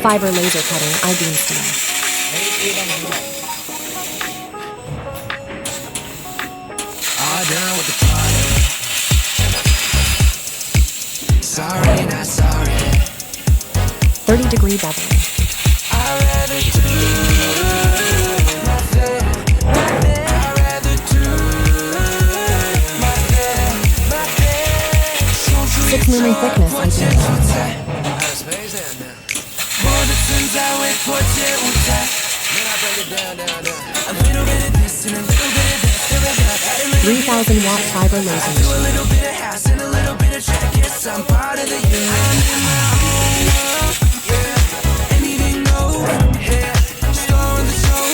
Fiber laser cutting, I-beam style. All done with the party. Sorry, not sorry. 30-degree beveling. I'd rather do my thing. I'd rather do my thing. 6 mm thickness, I-beam. I went for 3,000 watt fiber laser a little bit of house and a little bit of track. Yes, I'm part of the unit. I'm in my own world, yeah. Anything goes, yeah. Star in the show,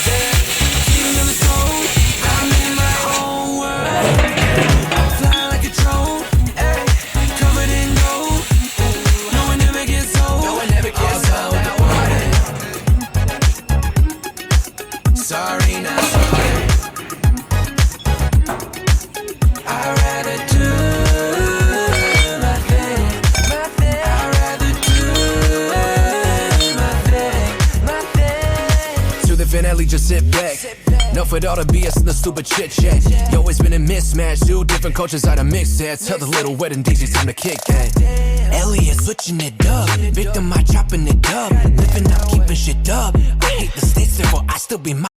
yeah. King of the soul. I'm in my own world. Fly like a drone, ay. Covered in gold. No one ever gets old. No one ever gets old. Sorry, not sorry. I'd rather do my thing, my thing. I'd rather do my thing. To the finale, just sit back. Enough with all the BS and the stupid chit chat. You always been a mismatch, two different cultures out of mix that. Tell the little wedding DJs time to kick that. Elliot switching it up, victim I chopping it up. Living up, keeping shit up. I hate the states, therefore I still be my